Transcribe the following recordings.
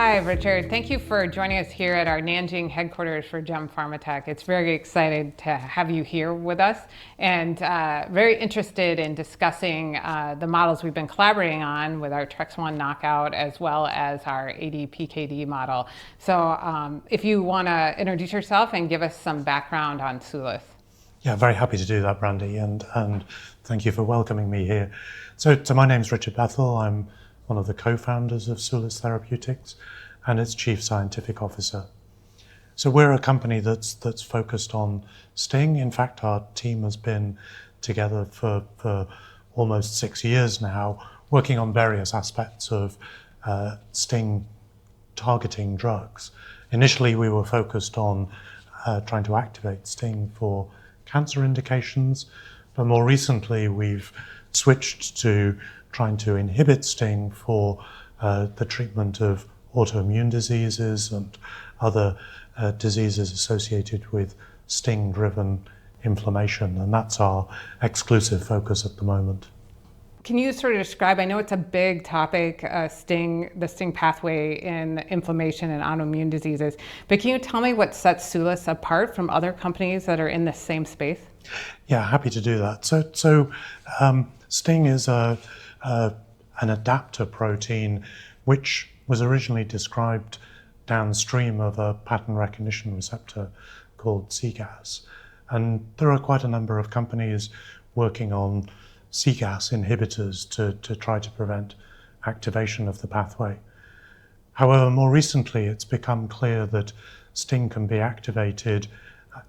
Hi, Richard. Thank you for joining us here at our Nanjing headquarters for GemPharmatech. It's very excited to have you here with us and very interested in discussing the models we've been collaborating on with our TREX1 knockout as well as our ADPKD model. So if you want to introduce yourself and give us some background on Sulis. Yeah, very happy to do that, Brandy, and thank you for welcoming me here. So my name's Richard Bethell. I'm one of the co-founders of Sulis Therapeutics and its chief scientific officer. So we're a company that's focused on STING. In fact, our team has been together for almost 6 years now, working on various aspects of STING targeting drugs. Initially, we were focused on trying to activate STING for cancer indications, but more recently we've switched to trying to inhibit STING for the treatment of autoimmune diseases and other diseases associated with STING-driven inflammation, and that's our exclusive focus at the moment. Can you sort of describe, I know it's a big topic, the STING pathway in inflammation and autoimmune diseases, but can you tell me what sets Sulis apart from other companies that are in the same space? Yeah, happy to do that. So STING is an adapter protein which was originally described downstream of a pattern recognition receptor called cGAS. And there are quite a number of companies working on cGAS inhibitors to try to prevent activation of the pathway. However, more recently it's become clear that STING can be activated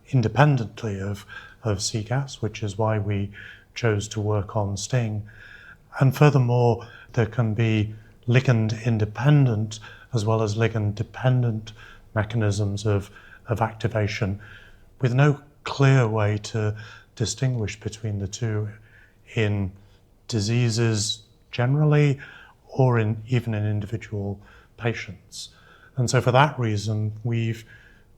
independently of cGAS, which is why we chose to work on STING. And furthermore, there can be ligand-independent as well as ligand-dependent mechanisms of activation with no clear way to distinguish between the two in diseases generally or even in individual patients. And so for that reason, we've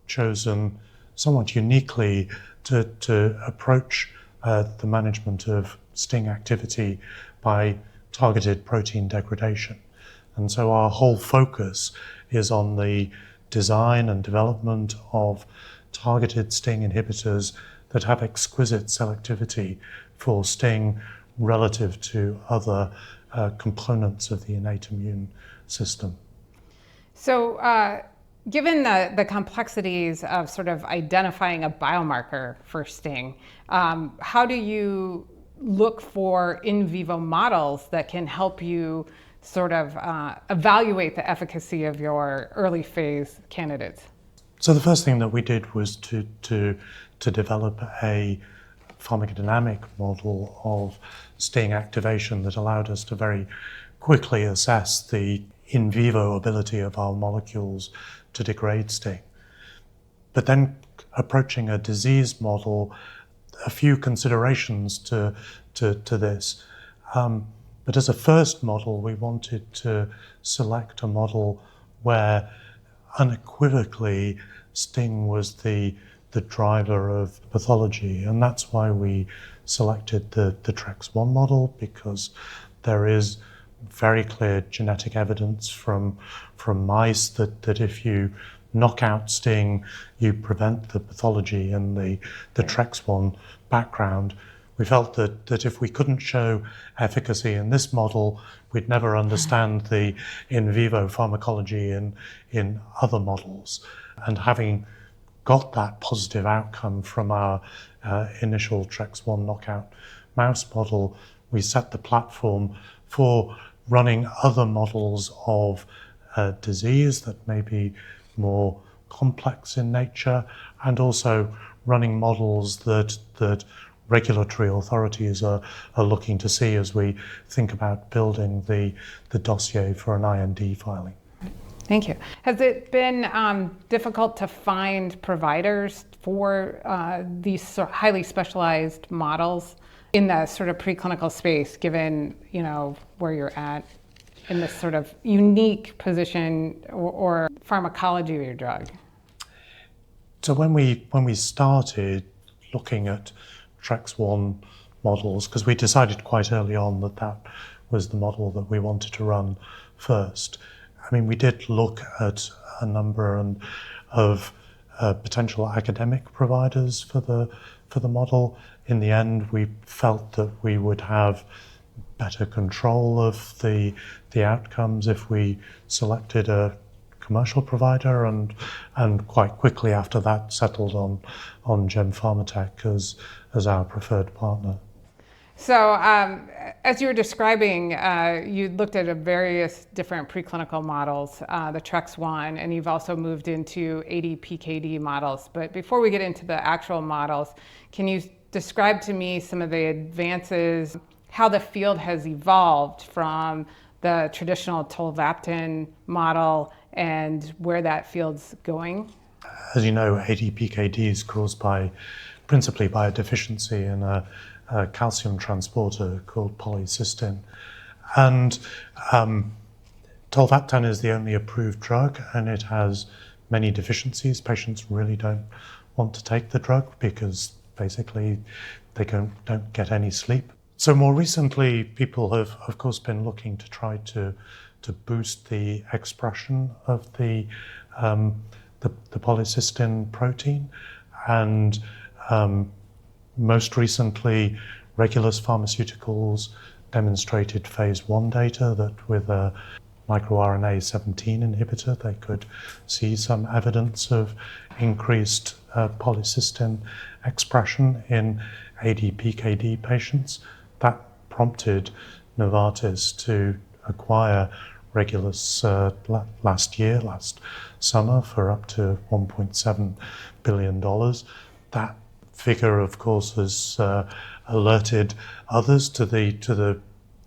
chosen somewhat uniquely to approach the management of STING activity by targeted protein degradation. And so our whole focus is on the design and development of targeted STING inhibitors that have exquisite selectivity for STING relative to other components of the innate immune system. So given the complexities of sort of identifying a biomarker for STING, how do you look for in vivo models that can help you sort of evaluate the efficacy of your early phase candidates? So the first thing that we did was to develop a pharmacodynamic model of STING activation that allowed us to very quickly assess the in vivo ability of our molecules to degrade STING. But then approaching a disease model, a few considerations to this. But as a first model, we wanted to select a model where unequivocally STING was the driver of pathology, and that's why we selected the TREX1 model, because there is very clear genetic evidence from mice that if you knock out STING, you prevent the pathology in the TREX1 background. We felt that if we couldn't show efficacy in this model, we'd never understand the in vivo pharmacology in other models. And having got that positive outcome from our initial TREX1 knockout mouse model, we set the platform for running other models of disease that may be more complex in nature, and also running models that regulatory authorities are looking to see as we think about building the dossier for an IND filing. Thank you. Has it been difficult to find providers for these highly specialized models in the sort of preclinical space, given where you're at in this sort of unique position or pharmacology of your drug? So when we started looking at TREX1 models, because we decided quite early on that was the model that we wanted to run first, I mean, we did look at a number of potential academic providers for the model. In the end, we felt that we would have better control of the outcomes if we selected a commercial provider, and quite quickly after that settled on GemPharmatech as our preferred partner. So as you were describing, you looked at various different preclinical models, the TREX1, and you've also moved into ADPKD models. But before we get into the actual models, can you describe to me some of the advances, how the field has evolved from the traditional tolvaptan model and where that field's going? As you know, ADPKD is caused principally by a deficiency in a calcium transporter called polycystin. And tolvaptan is the only approved drug, and it has many deficiencies. Patients really don't want to take the drug because basically they don't get any sleep. So more recently, people have, of course, been looking to try to boost the expression of the polycystin protein, and most recently, Regulus Pharmaceuticals demonstrated phase 1 data that with a microRNA 17 inhibitor, they could see some evidence of increased polycystin expression in ADPKD patients. That prompted Novartis to acquire Regulus last summer for up to $1.7 billion. That figure, of course, has alerted others to the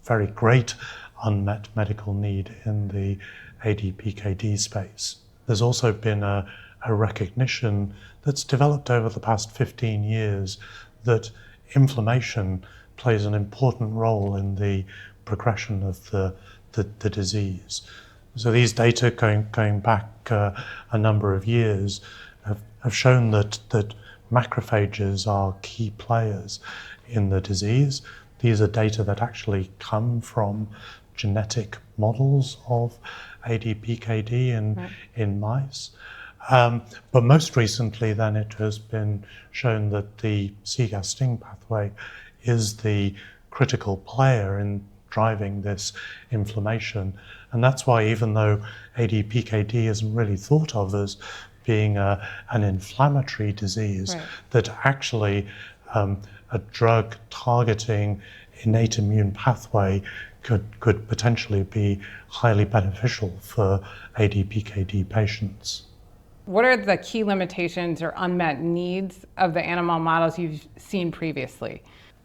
very great unmet medical need in the ADPKD space. There's also been a recognition that's developed over the past 15 years that inflammation plays an important role in the progression of the disease. So these data going back a number of years have shown that macrophages are key players in the disease. These are data that actually come from genetic models of ADPKD in mice. But most recently then it has been shown that the cGAS-STING pathway is the critical player in driving this inflammation. And that's why, even though ADPKD isn't really thought of as being an inflammatory disease, right, that actually a drug targeting innate immune pathway could potentially be highly beneficial for ADPKD patients. What are the key limitations or unmet needs of the animal models you've seen previously?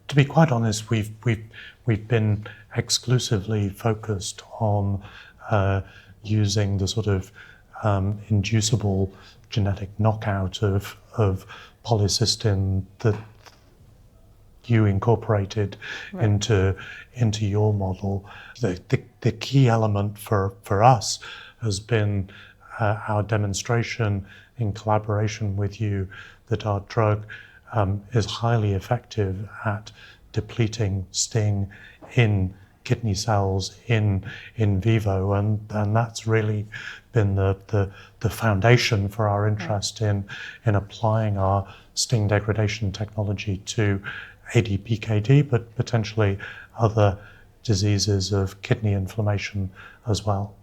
To be quite honest, we've been exclusively focused on using the sort of inducible genetic knockout of polycystin that you incorporated, right, into your model. The key element for us has been our demonstration in collaboration with you that our drug is highly effective at depleting STING in kidney cells in vivo, and that's really been the foundation for our interest in applying our STING degradation technology to ADPKD, but potentially other diseases of kidney inflammation as well.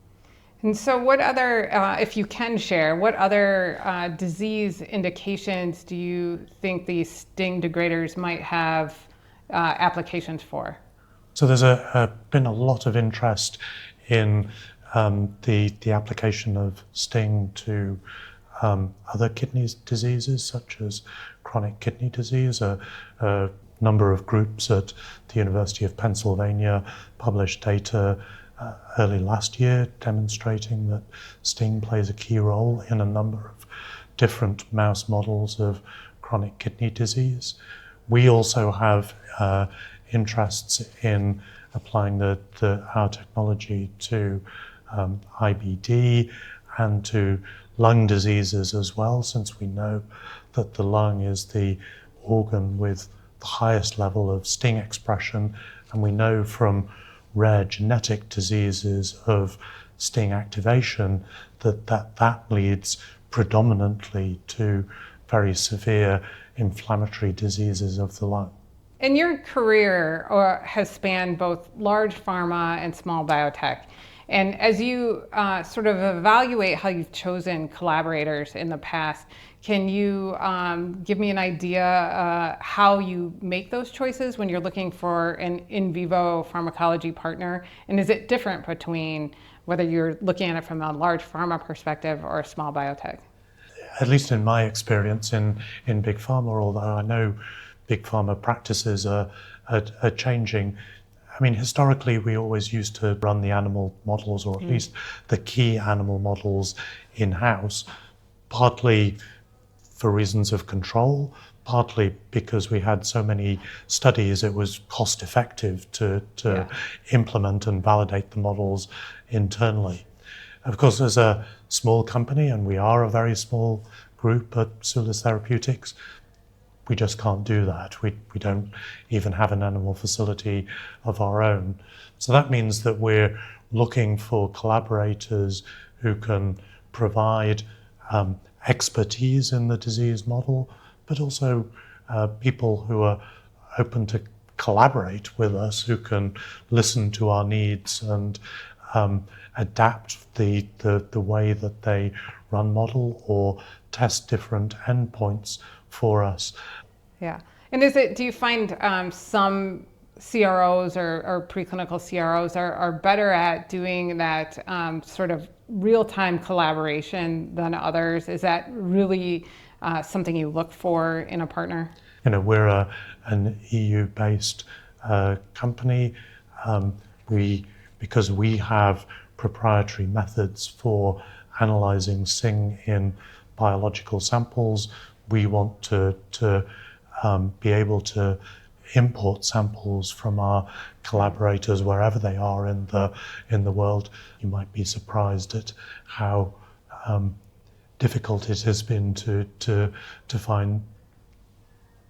And so what other, if you can share, what other disease indications do you think these STING degraders might have applications for? So there's been a lot of interest in the application of STING to other kidney diseases, such as chronic kidney disease. A number of groups at the University of Pennsylvania published data early last year demonstrating that STING plays a key role in a number of different mouse models of chronic kidney disease. We also have interests in applying our technology to IBD and to lung diseases as well, since we know that the lung is the organ with the highest level of STING expression, and we know from rare genetic diseases of STING activation, that leads predominantly to very severe inflammatory diseases of the lung. And your career has spanned both large pharma and small biotech. And as you sort of evaluate how you've chosen collaborators in the past, can you give me an idea how you make those choices when you're looking for an in vivo pharmacology partner? And is it different between whether you're looking at it from a large pharma perspective or a small biotech? At least in my experience in big pharma, although I know big pharma practices are changing. I mean, historically, we always used to run the animal models, or at least the key animal models in-house, partly for reasons of control, partly because we had so many studies, it was cost effective to implement and validate the models internally. Of course, as a small company, and we are a very small group at Sulis Therapeutics, we just can't do that. We don't even have an animal facility of our own. So that means that we're looking for collaborators who can provide expertise in the disease model, but also people who are open to collaborate with us, who can listen to our needs and adapt the way that they run model or test different endpoints for us. Yeah. And do you find some CROs or preclinical CROs are better at doing that sort of real-time collaboration than others? Is that really something you look for in a partner? You know, we're an EU-based company. Because we have proprietary methods for analyzing SING in biological samples, we want to be able to import samples from our collaborators wherever they are in the world. You might be surprised at how difficult it has been to find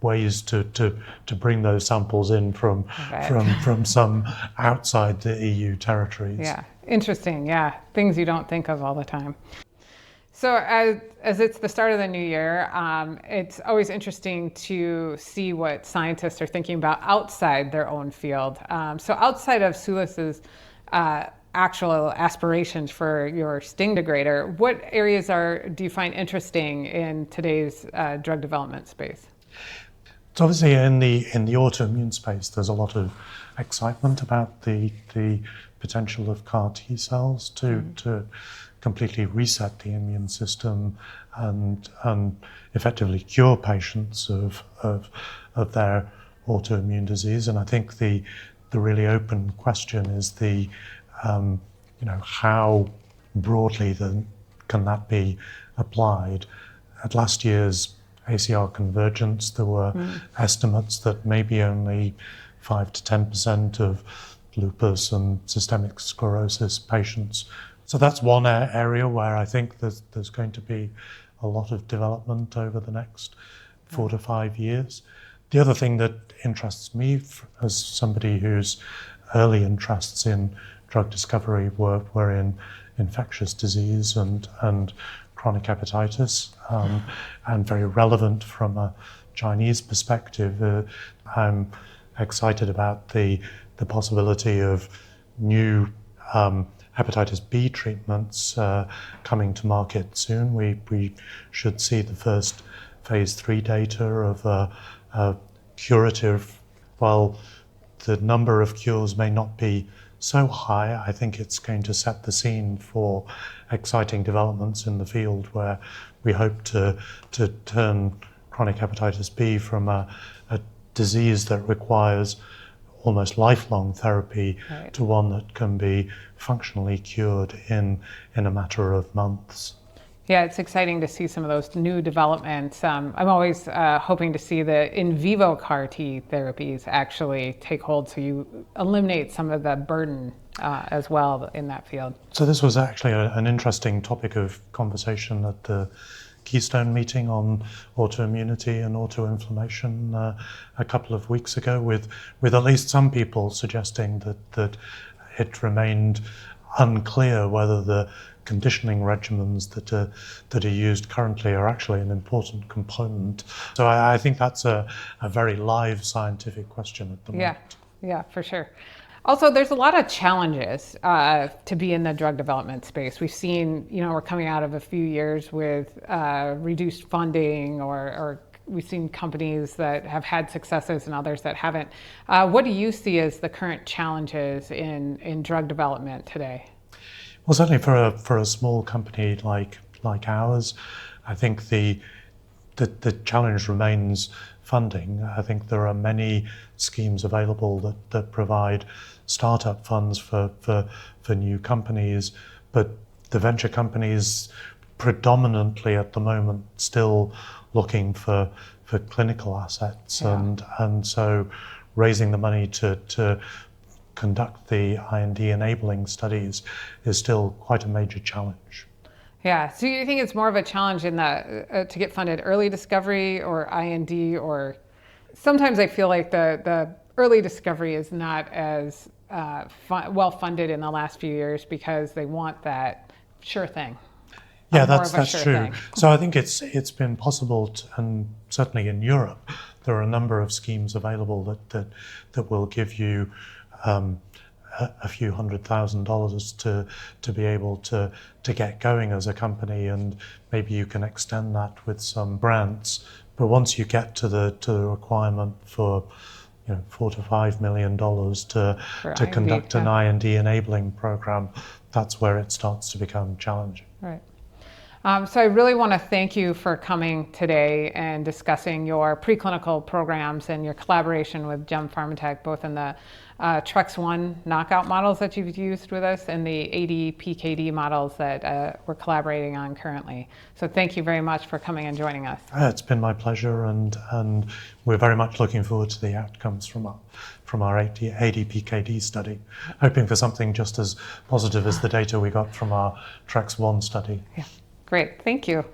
ways to bring those samples in from some outside the EU territories. Yeah, interesting. Yeah, things you don't think of all the time. So as it's the start of the new year, it's always interesting to see what scientists are thinking about outside their own field. So outside of Sulis's actual aspirations for your STING degrader, what areas do you find interesting in today's drug development space? So obviously in the autoimmune space, there's a lot of excitement about the potential of CAR T cells to completely reset the immune system and effectively cure patients of their autoimmune disease. And I think the really open question is how broadly can that be applied? At last year's ACR Convergence, there were estimates that maybe only 5 to 10% of lupus and systemic sclerosis patients. So that's one area where I think there's going to be a lot of development over the next 4 to 5 years. The other thing that interests me as somebody whose early interests in drug discovery were in infectious disease and chronic hepatitis, and very relevant from a Chinese perspective. I'm excited about the possibility of new hepatitis B treatments coming to market soon. We should see the first phase 3 data of a curative. While the number of cures may not be so high, I think it's going to set the scene for exciting developments in the field where we hope to turn chronic hepatitis B from a disease that requires almost lifelong therapy to one that can be functionally cured in a matter of months. Yeah, it's exciting to see some of those new developments. I'm always hoping to see the in vivo CAR T therapies actually take hold, so you eliminate some of the burden as well in that field. So this was actually an interesting topic of conversation at the Keystone meeting on autoimmunity and autoinflammation a couple of weeks ago, with at least some people suggesting that it remained unclear whether the conditioning regimens that are used currently are actually an important component. So I think that's a very live scientific question at the moment. Yeah, for sure. Also, there's a lot of challenges to be in the drug development space. We've seen, we're coming out of a few years with reduced funding, or we've seen companies that have had successes and others that haven't. What do you see as the current challenges in drug development today? Well, certainly for a small company like ours, I think the challenge remains funding. I think there are many schemes available that provide startup funds for new companies, but the venture companies predominantly at the moment still looking for clinical assets, and so raising the money to conduct the IND enabling studies is still quite a major challenge. Yeah, so you think it's more of a challenge in the to get funded early discovery or IND, or sometimes I feel like the early discovery is not as well funded in the last few years because they want that sure thing. Yeah, that's true. So I think it's been possible, and certainly in Europe, there are a number of schemes available that will give you a few $100,000 to be able to get going as a company, and maybe you can extend that with some grants. But once you get to the requirement for $4 to $5 million to conduct an IND enabling program, that's where it starts to become challenging. Right. So I really want to thank you for coming today and discussing your preclinical programs and your collaboration with GemPharmatech, both in the TREX1 knockout models that you've used with us and the ADPKD models that we're collaborating on currently. So thank you very much for coming and joining us. It's been my pleasure, and we're very much looking forward to the outcomes from our ADPKD study, hoping for something just as positive as the data we got from our TREX1 study. Yeah. Great, thank you.